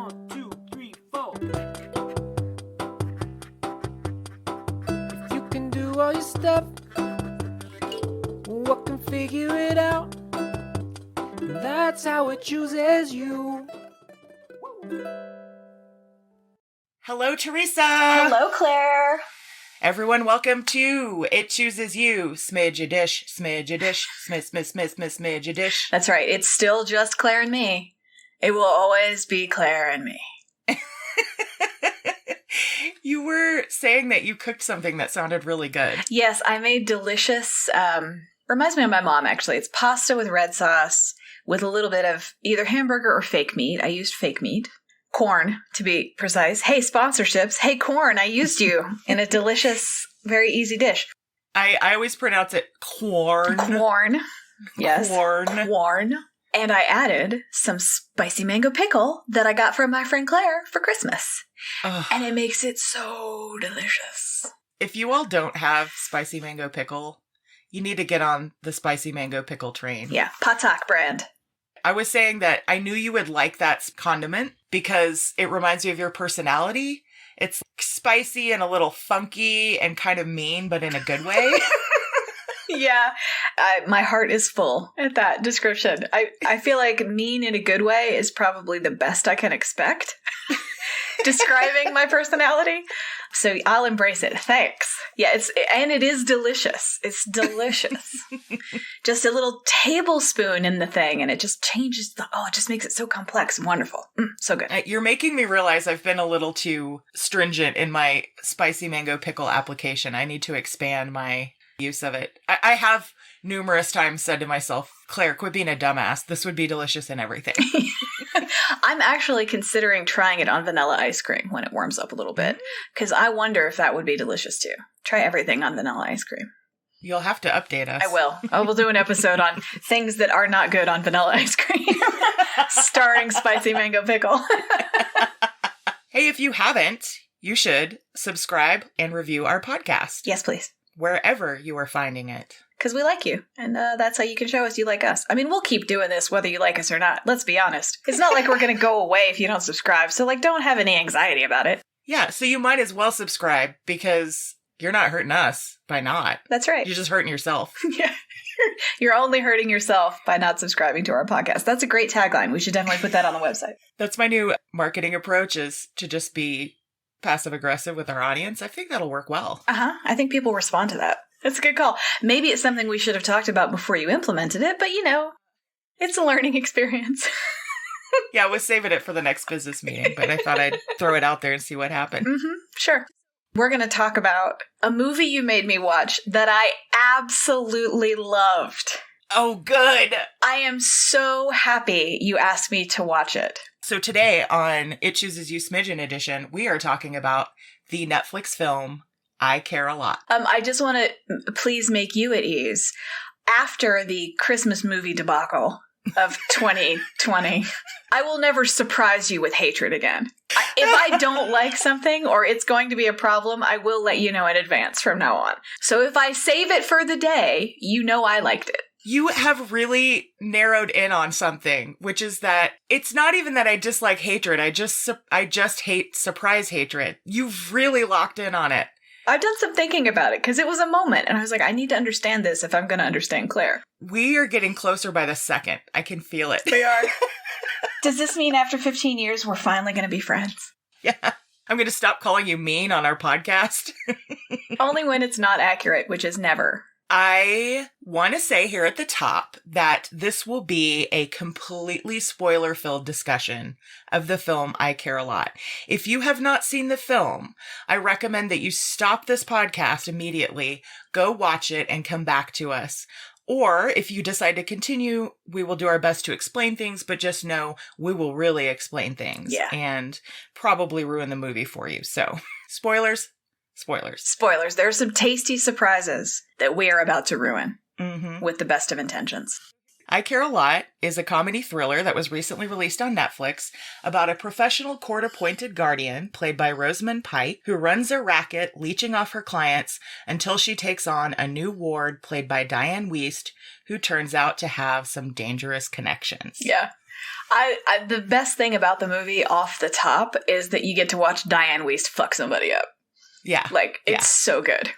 1, 2, 3, 4. If you can do all your stuff, what can figure it out? That's how it chooses you. Hello, Teresa. Hello, Claire. Everyone, welcome to It Chooses You. Smidge a dish, smidge a dish, smidge a dish. That's right. It's still just Claire and me. It will always be Claire and me. You were saying that you cooked something that sounded really good. Yes, I made delicious, reminds me of my mom, actually. It's pasta with red sauce with a little bit of either hamburger or fake meat. I used fake meat. Corn, to be precise. Hey, sponsorships. Hey, corn, I used you in a delicious, very easy dish. I always pronounce it corn. Corn. Yes. Corn. And I added some spicy mango pickle that I got from my friend Claire for Christmas. Ugh. And it makes it so delicious. If you all don't have spicy mango pickle, you need to get on the spicy mango pickle train. Yeah, Patak brand. I was saying that I knew you would like that condiment because it reminds me of your personality. It's spicy and a little funky and kind of mean, but in a good way. Yeah, my heart is full at that description. I feel like mean in a good way is probably the best I can expect describing my personality. So I'll embrace it. Thanks. Yeah, it is delicious. It's delicious. Just a little tablespoon in the thing, and it just changes it just makes it so complex and wonderful. So good. You're making me realize I've been a little too stringent in my spicy mango pickle application. I need to expand my use of it. I have numerous times said to myself, Claire, quit being a dumbass. This would be delicious in everything. I'm actually considering trying it on vanilla ice cream when it warms up a little bit, because I wonder if that would be delicious too. Try everything on vanilla ice cream. You'll have to update us. I will. I will do an episode on things that are not good on vanilla ice cream, starring spicy mango pickle. Hey, if you haven't, you should subscribe and review our podcast. Yes, please. Wherever you are finding it. Because we like you, and that's how you can show us you like us. I mean, we'll keep doing this whether you like us or not. Let's be honest. It's not like we're going to go away if you don't subscribe, so don't have any anxiety about it. Yeah, so you might as well subscribe because you're not hurting us by not. That's right. You're just hurting yourself. Yeah. You're only hurting yourself by not subscribing to our podcast. That's a great tagline. We should definitely put that on the website. That's my new marketing approach, is to just be passive-aggressive with our audience. I think that'll work well. I think people respond to that. That's a good call. Maybe it's something we should have talked about before you implemented it, but it's a learning experience. Yeah, I was saving it for the next business meeting, but I thought I'd throw it out there and see what happened. Mm-hmm. Sure. We're going to talk about a movie you made me watch that I absolutely loved. Oh, good. I am so happy you asked me to watch it. So today on It Chooses You Smidgen Edition, we are talking about the Netflix film I Care a Lot. I just want to please make you at ease. After the Christmas movie debacle of 2020, I will never surprise you with hatred again. If I don't like something or it's going to be a problem, I will let you know in advance from now on. So if I save it for the day, I liked it. You have really narrowed in on something, which is that it's not even that I dislike hatred. I just hate surprise hatred. You've really locked in on it. I've done some thinking about it because it was a moment and I was like, I need to understand this if I'm going to understand Claire. We are getting closer by the second. I can feel it. We are. Does this mean after 15 years, we're finally going to be friends? Yeah. I'm going to stop calling you mean on our podcast. Only when it's not accurate, which is never. I want to say here at the top that this will be a completely spoiler-filled discussion of the film I Care a Lot. If you have not seen the film, I recommend that you stop this podcast immediately, go watch it, and come back to us. Or if you decide to continue, we will do our best to explain things, but just know we will really explain things. Yeah. And probably ruin the movie for you. So, spoilers. Spoilers. There are some tasty surprises that we are about to ruin with the best of intentions. I Care a Lot is a comedy thriller that was recently released on Netflix about a professional court-appointed guardian, played by Rosamund Pike, who runs a racket leeching off her clients until she takes on a new ward, played by Diane Wiest, who turns out to have some dangerous connections. Yeah. The best thing about the movie off the top is that you get to watch Diane Wiest fuck somebody up. Yeah. Like, it's so good.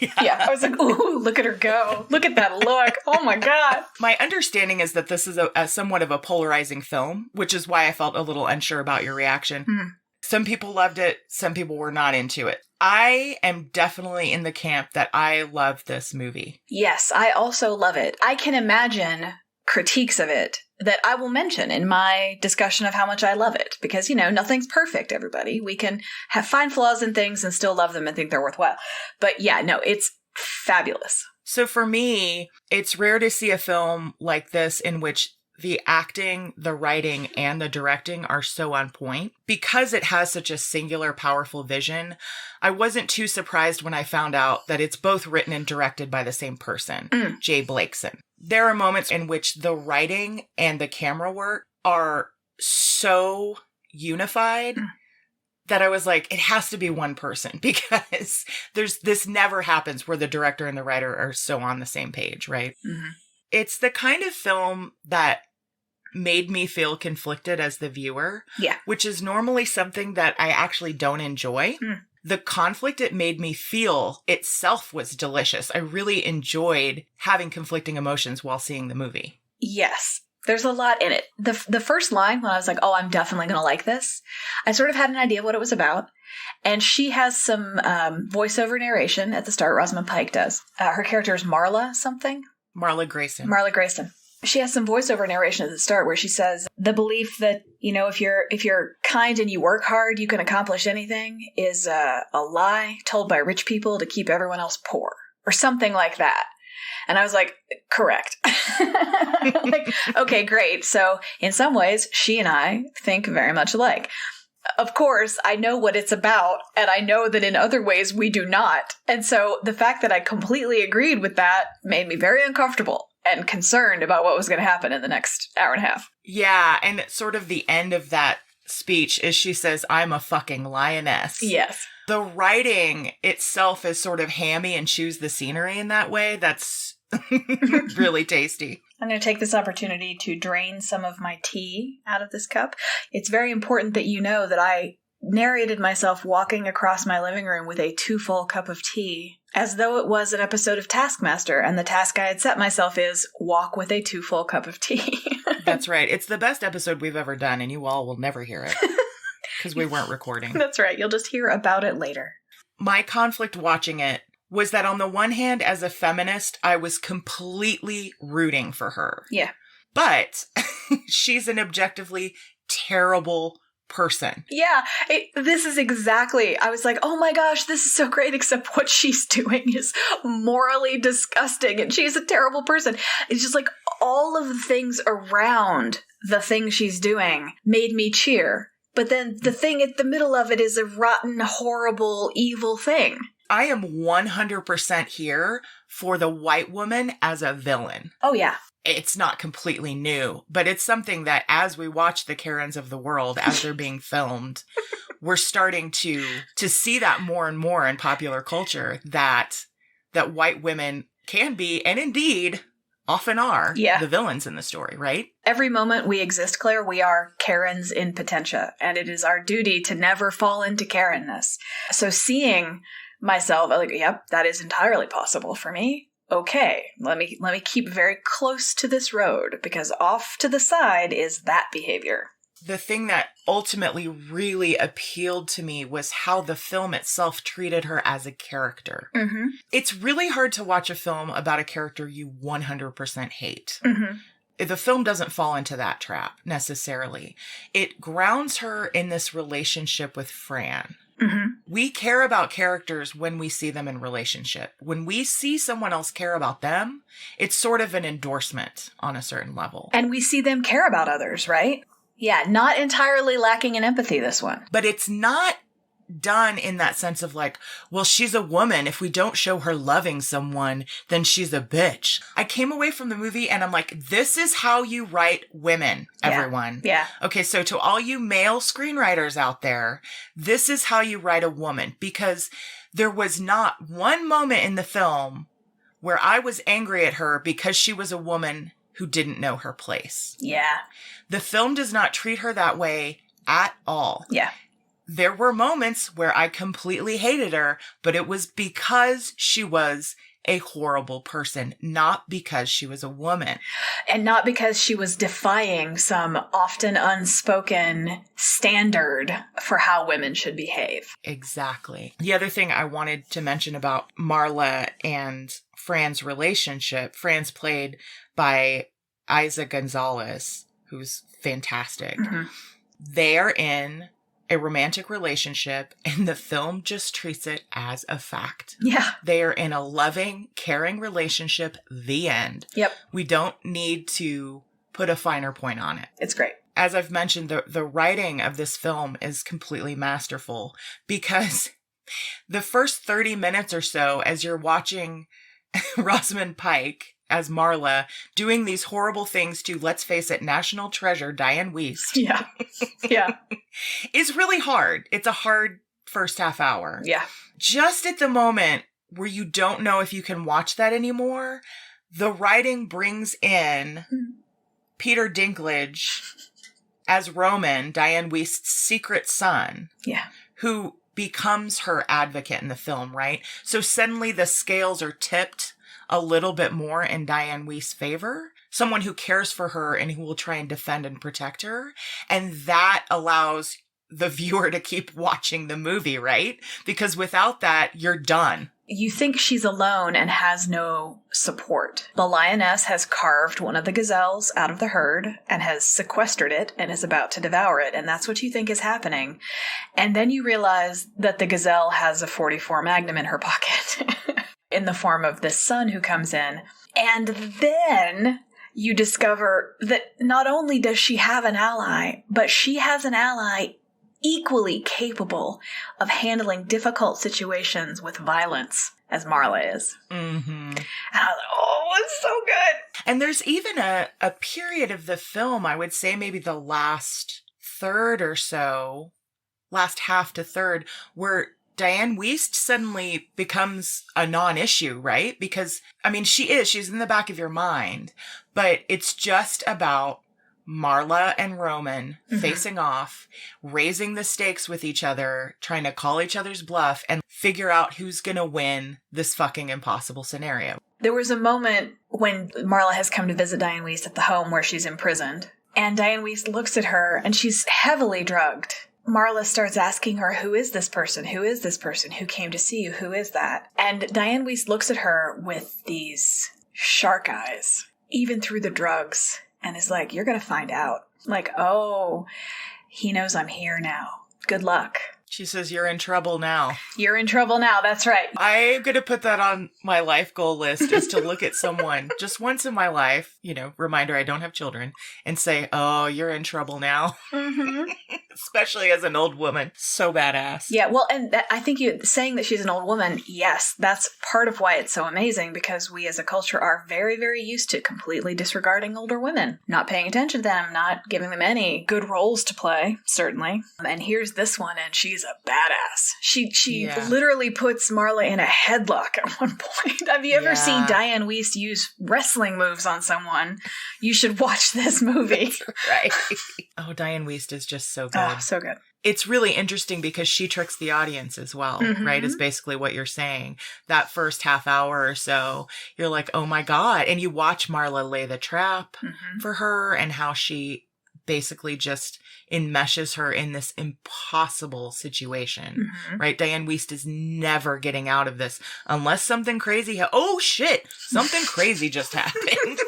Yeah. Yeah. I was like, ooh, look at her go. Look at that look. Oh my God. My understanding is that this is a somewhat of a polarizing film, which is why I felt a little unsure about your reaction. Some people loved it. Some people were not into it. I am definitely in the camp that I love this movie. Yes, I also love it. I can imagine critiques of it that I will mention in my discussion of how much I love it. Because, nothing's perfect, everybody. We can find flaws in things and still love them and think they're worthwhile. But yeah, no, it's fabulous. So for me, it's rare to see a film like this in which the acting, the writing, and the directing are so on point. Because it has such a singular, powerful vision, I wasn't too surprised when I found out that it's both written and directed by the same person, Jay Blakeson. There are moments in which the writing and the camera work are so unified that I was like, it has to be one person, because this never happens where the director and the writer are so on the same page, right? Mm-hmm. It's the kind of film that made me feel conflicted as the viewer, which is normally something that I actually don't enjoy. The conflict it made me feel itself was delicious. I really enjoyed having conflicting emotions while seeing the movie. Yes. There's a lot in it. The first line, when I was like, oh, I'm definitely going to like this, I sort of had an idea of what it was about. And she has some voiceover narration at the start. Rosamund Pike does. Her character is Marla something. Marla Grayson. She has some voiceover narration at the start where she says the belief that, if you're kind and you work hard, you can accomplish anything is a lie told by rich people to keep everyone else poor, or something like that. And I was like, correct. Like, okay, great. So in some ways, she and I think very much alike. Of course, I know what it's about, and I know that in other ways we do not. And so the fact that I completely agreed with that made me very uncomfortable and concerned about what was going to happen in the next hour and a half. Yeah, and sort of the end of that speech is she says, I'm a fucking lioness. Yes. The writing itself is sort of hammy and chews the scenery in that way. That's really tasty. I'm going to take this opportunity to drain some of my tea out of this cup. It's very important that you know that I narrated myself walking across my living room with a 2 full cup of tea, as though it was an episode of Taskmaster, and the task I had set myself is walk with a 2 full cup of tea. That's right. It's the best episode we've ever done, and you all will never hear it because we weren't recording. That's right. You'll just hear about it later. My conflict watching it was that on the one hand, as a feminist, I was completely rooting for her. Yeah. But she's an objectively terrible person. Yeah, this is exactly, I was like, oh my gosh, this is so great, except what she's doing is morally disgusting, and she's a terrible person. It's just like all of the things around the thing she's doing made me cheer. But then the thing at the middle of it is a rotten, horrible, evil thing. I am 100% here for the white woman as a villain. Oh, yeah. It's not completely new, but it's something that as we watch the Karens of the world, as they're being filmed, we're starting to see that more and more in popular culture, that white women can be, and indeed often are, the villains in the story, right? Every moment we exist, Claire, we are Karens in potentia, and it is our duty to never fall into Karen-ness. So seeing myself, I'm like, yep, that is entirely possible for me. Okay, let me keep very close to this road, because off to the side is that behavior. The thing that ultimately really appealed to me was how the film itself treated her as a character. Mm-hmm. It's really hard to watch a film about a character you 100% hate. Mm-hmm. The film doesn't fall into that trap necessarily. It grounds her in this relationship with Fran. Mm-hmm. We care about characters when we see them in relationship. When we see someone else care about them, it's sort of an endorsement on a certain level. And we see them care about others, right? Yeah, not entirely lacking in empathy, this one. But it's not done in that sense of like, well, she's a woman. If we don't show her loving someone, then she's a bitch. I came away from the movie and I'm like, this is how you write women, everyone. Yeah. Okay, so to all you male screenwriters out there, this is how you write a woman, because there was not one moment in the film where I was angry at her because she was a woman who didn't know her place. Yeah. The film does not treat her that way at all. Yeah. There were moments where I completely hated her, but it was because she was a horrible person, not because she was a woman. And not because she was defying some often unspoken standard for how women should behave. Exactly. The other thing I wanted to mention about Marla and Fran's relationship, Fran's played by Isa Gonzalez, who's fantastic. Mm-hmm. They're in a romantic relationship, and the film just treats it as a fact. Yeah. They are in a loving, caring relationship, the end. Yep. We don't need to put a finer point on it. It's great. As I've mentioned, the writing of this film is completely masterful, because the first 30 minutes or so, as you're watching Rosamund Pike as Marla doing these horrible things to, let's face it, national treasure Diane Wiest. Yeah. Yeah. is really hard. It's a hard first half hour. Yeah. Just at the moment where you don't know if you can watch that anymore, the writing brings in Peter Dinklage as Roman, Diane Wiest's secret son. Yeah. Who becomes her advocate in the film, right? So suddenly the scales are tipped a little bit more in Diane Wiest's favor. Someone who cares for her and who will try and defend and protect her. And that allows the viewer to keep watching the movie, right? Because without that, you're done. You think she's alone and has no support. The lioness has carved one of the gazelles out of the herd and has sequestered it and is about to devour it. And that's what you think is happening. And then you realize that the gazelle has a .44 Magnum in her pocket in the form of this son who comes in. And then you discover that not only does she have an ally, but she has an ally equally capable of handling difficult situations with violence as Marla is. Mm-hmm. And I was like, oh, it's so good. And there's even a period of the film, I would say maybe the last third or so, last half to third, where Diane Wiest suddenly becomes a non-issue, right? Because, I mean, she's in the back of your mind, but it's just about Marla and Roman facing off, raising the stakes with each other, trying to call each other's bluff and figure out who's going to win this fucking impossible scenario. There was a moment when Marla has come to visit Diane Wiest at the home where she's imprisoned, and Diane Wiest looks at her and she's heavily drugged. Marla starts asking her, who is this person? Who is this person? Who came to see you? Who is that? And Diane Wiest looks at her with these shark eyes, even through the drugs, and is like, you're going to find out. Like, oh, he knows I'm here now. Good luck. She says, you're in trouble now. You're in trouble now. That's right. I'm going to put that on my life goal list, is to look at someone just once in my life, reminder I don't have children, and say, oh, you're in trouble now. Mm-hmm. Especially as an old woman. So badass. Yeah, well, and I think you saying that she's an old woman, yes, that's part of why it's so amazing, because we as a culture are very, very used to completely disregarding older women, not paying attention to them, not giving them any good roles to play, certainly. And here's this one, and she's a badass. She literally puts Marla in a headlock at one point. Have you ever seen Diane Wiest use wrestling moves on someone? You should watch this movie. Right. Oh, Diane Wiest is just so good. Oh, so good. It's really interesting because she tricks the audience as well, right? Is basically what you're saying. That first half hour or so, you're like, oh my God. And you watch Marla lay the trap for her and how she basically just enmeshes her in this impossible situation, right? Diane Wiest is never getting out of this unless something crazy. Oh shit, something crazy just happened.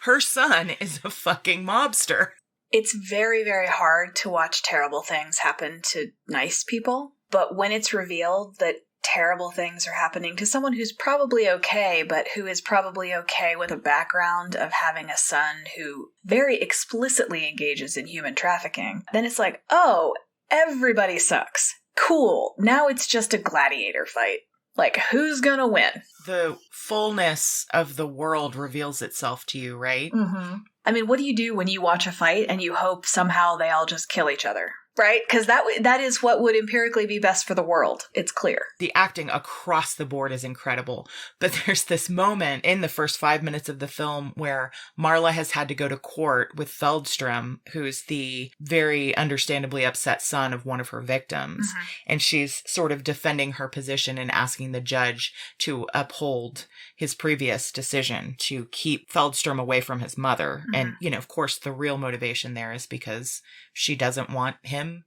Her son is a fucking mobster. It's very, very hard to watch terrible things happen to nice people. But when it's revealed that terrible things are happening to someone who's probably okay, but who is probably okay with a background of having a son who very explicitly engages in human trafficking, then it's like, oh, everybody sucks. Cool. Now it's just a gladiator fight. Like, who's gonna win? The fullness of the world reveals itself to you, right? I mean, what do you do when you watch a fight and you hope somehow they all just kill each other? Right? Because that is what would empirically be best for the world. It's clear. The acting across the board is incredible. But there's this moment in the first 5 minutes of the film where Marla has had to go to court with Feldstrom, who's the very understandably upset son of one of her victims. Mm-hmm. And she's sort of defending her position and asking the judge to uphold his previous decision to keep Feldstrom away from his mother. Mm-hmm. And, you know, of course, the real motivation there is because she doesn't want him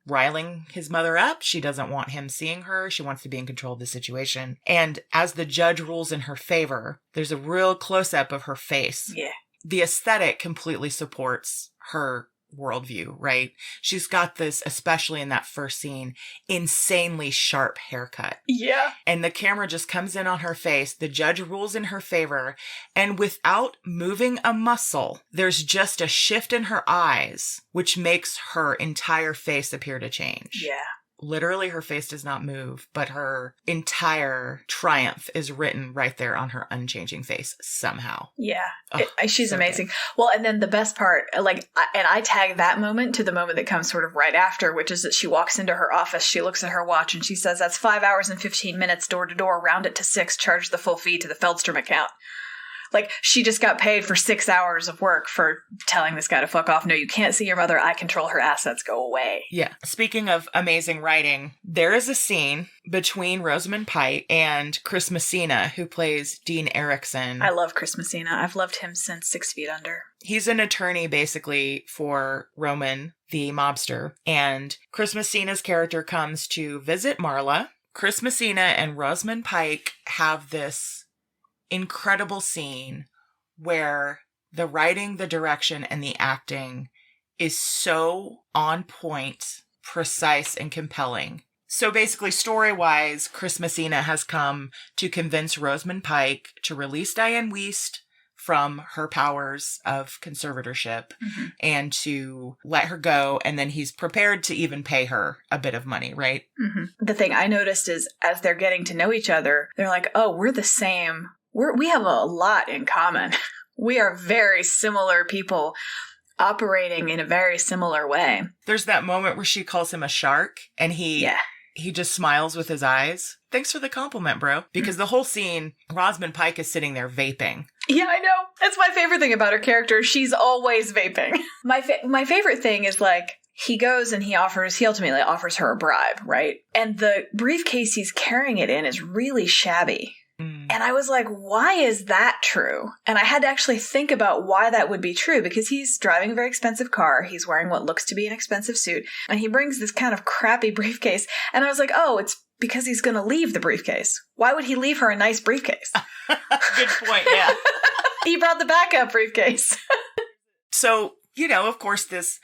riling his mother up. She doesn't want him seeing her. She wants to be in control of the situation. And as the judge rules in her favor, there's a real close-up of her face. Yeah. The aesthetic completely supports her worldview, right? She's got this, especially in that first scene, insanely sharp haircut. Yeah. And the camera just comes in on her face. The judge rules in her favor. And without moving a muscle, there's just a shift in her eyes, which makes her entire face appear to change. Yeah. Literally, her face does not move, but her entire triumph is written right there on her unchanging face somehow. Yeah. Oh, She's so amazing. good. Well, and then the best part, like, and I tag that moment to the moment that comes sort of right after, which is that she walks into her office, she looks at her watch, and she says, "That's 5 hours and 15 minutes door to door, round it to 6, charge the full fee to the Feldstrom account." Like, she just got paid for 6 hours of work for telling this guy to fuck off. No, you can't see your mother. I control her assets. Go away. Yeah. Speaking of amazing writing, there is a scene between Rosamund Pike and Chris Messina, who plays Dean Erickson. I love Chris Messina. I've loved him since 6 Feet Under. He's an attorney, basically, for Roman, the mobster. And Chris Messina's character comes to visit Marla. Chris Messina and Rosamund Pike have this incredible scene where the writing, the direction, and the acting is so on point, precise, and compelling. So basically, story-wise, Chris Messina has come to convince Rosamund Pike to release Diane Wiest from her powers of conservatorship and to let her go. And then he's prepared to even pay her a bit of money, right? Mm-hmm. The thing I noticed is as they're getting to know each other, they're like, oh, we're the same. We have a lot in common. We are very similar people operating in a very similar way. There's that moment where she calls him a shark and he just smiles with his eyes. Thanks for the compliment, bro. Because the whole scene, Rosamund Pike is sitting there vaping. Yeah, I know. That's my favorite thing about her character. She's always vaping. My favorite thing is, like, he goes and he ultimately offers her a bribe, right? And the briefcase he's carrying it in is really shabby. And I was like, why is that true? And I had to actually think about why that would be true, because he's driving a very expensive car. He's wearing what looks to be an expensive suit. And he brings this kind of crappy briefcase. And I was like, oh, it's because he's going to leave the briefcase. Why would he leave her a nice briefcase? Good point, yeah. He brought the backup briefcase. So, you know, of course, this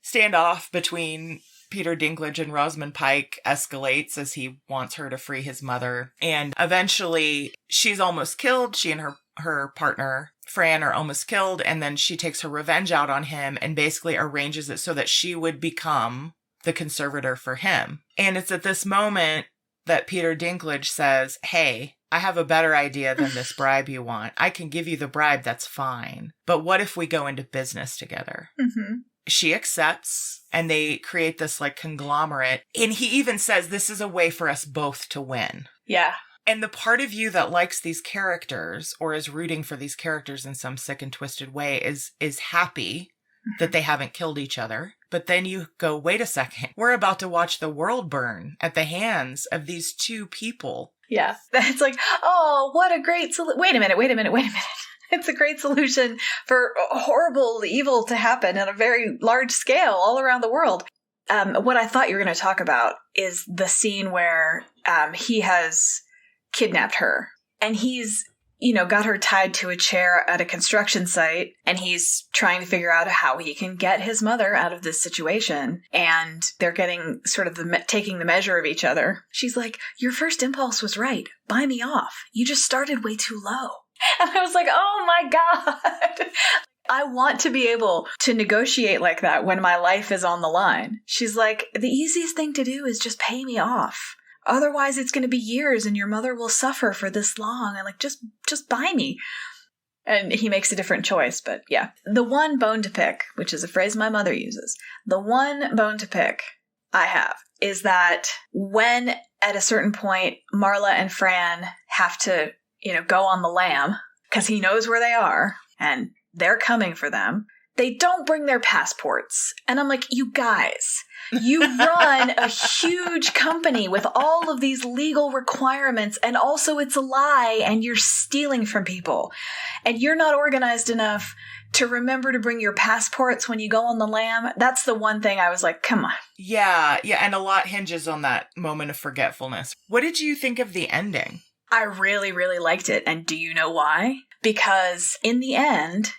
standoff between Peter Dinklage and Rosamund Pike escalates as he wants her to free his mother. And eventually she's almost killed. She and her partner, Fran, are almost killed. And then she takes her revenge out on him and basically arranges it so that she would become the conservator for him. And it's at this moment that Peter Dinklage says, hey, I have a better idea than this bribe you want. I can give you the bribe, that's fine. But what if we go into business together? Mm-hmm. She accepts, and they create this, like, conglomerate. And he even says, this is a way for us both to win. Yeah. And the part of you that likes these characters, or is rooting for these characters in some sick and twisted way, is happy that they haven't killed each other. But then you go, wait a second. We're about to watch the world burn at the hands of these two people. Yeah. It's like, oh, what a great wait a minute. It's a great solution for horrible evil to happen on a very large scale all around the world. What I thought you were going to talk about is the scene where he has kidnapped her. And he's, got her tied to a chair at a construction site. And he's trying to figure out how he can get his mother out of this situation. And they're getting sort of taking the measure of each other. She's like, your first impulse was right. Buy me off. You just started way too low. And I was like, oh my God, I want to be able to negotiate like that when my life is on the line. She's like, the easiest thing to do is just pay me off. Otherwise, it's going to be years and your mother will suffer for this long. And like, just buy me. And he makes a different choice, but yeah. The one bone to pick, which is a phrase my mother uses, the one bone to pick I have is that when at a certain point Marla and Fran have to, go on the lam because he knows where they are and they're coming for them, they don't bring their passports. And I'm like, you guys, you run a huge company with all of these legal requirements, and also it's a lie and you're stealing from people. And you're not organized enough to remember to bring your passports when you go on the lam. That's the one thing I was like, come on. Yeah, and a lot hinges on that moment of forgetfulness. What did you think of the ending? I really, really liked it. And do you know why? Because in the end,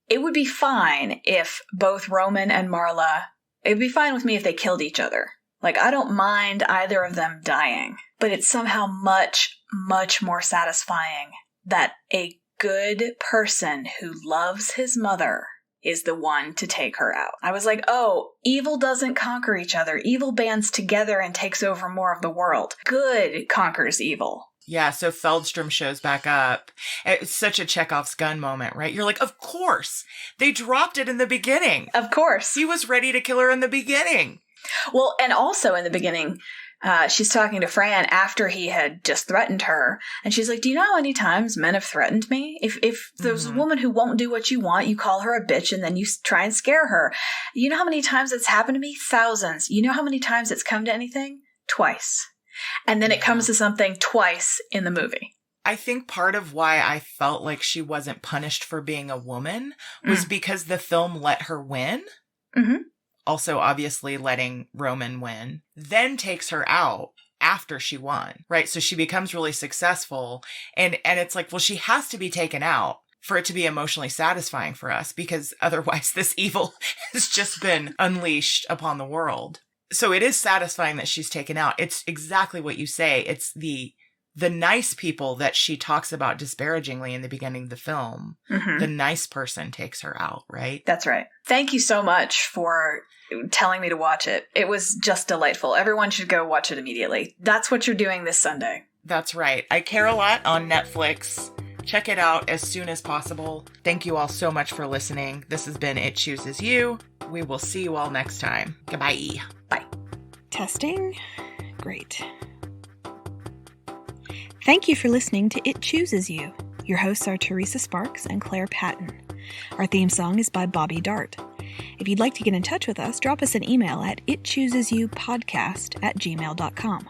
it would be fine if both Roman and Marla, it would be fine with me if they killed each other. Like, I don't mind either of them dying, but it's somehow much, much more satisfying that a good person who loves his mother is the one to take her out. I was like, oh, evil doesn't conquer each other. Evil bands together and takes over more of the world. Good conquers evil. Yeah, so Feldstrom shows back up. It's such a Chekhov's gun moment, right? You're like, of course. They dropped it in the beginning. Of course. He was ready to kill her in the beginning. Well, and also in the beginning, she's talking to Fran after he had just threatened her. And she's like, do you know how many times men have threatened me? If there's a woman who won't do what you want, you call her a bitch and then you try and scare her. You know how many times it's happened to me? Thousands. You know how many times it's come to anything? Twice. And then it comes to something twice in the movie. I think part of why I felt like she wasn't punished for being a woman was because the film let her win. Mm-hmm. Also, obviously, letting Roman win. Then takes her out after she won, right? So she becomes really successful. And it's like, well, she has to be taken out for it to be emotionally satisfying for us, because otherwise this evil has just been unleashed upon the world. So it is satisfying that she's taken out. It's exactly what you say. It's the nice people that she talks about disparagingly in the beginning of the film. Mm-hmm. The nice person takes her out, right? That's right. Thank you so much for telling me to watch it. It was just delightful. Everyone should go watch it immediately. That's what you're doing this Sunday. That's right. I Care a Lot on Netflix. Check it out as soon as possible. Thank you all so much for listening. This has been It Chooses You. We will see you all next time. Goodbye. Bye. Testing. Great. Thank you for listening to It Chooses You. Your hosts are Teresa Sparks and Claire Patton. Our theme song is by Bobby Dart. If you'd like to get in touch with us, drop us an email at itchoosesyoupodcast@gmail.com.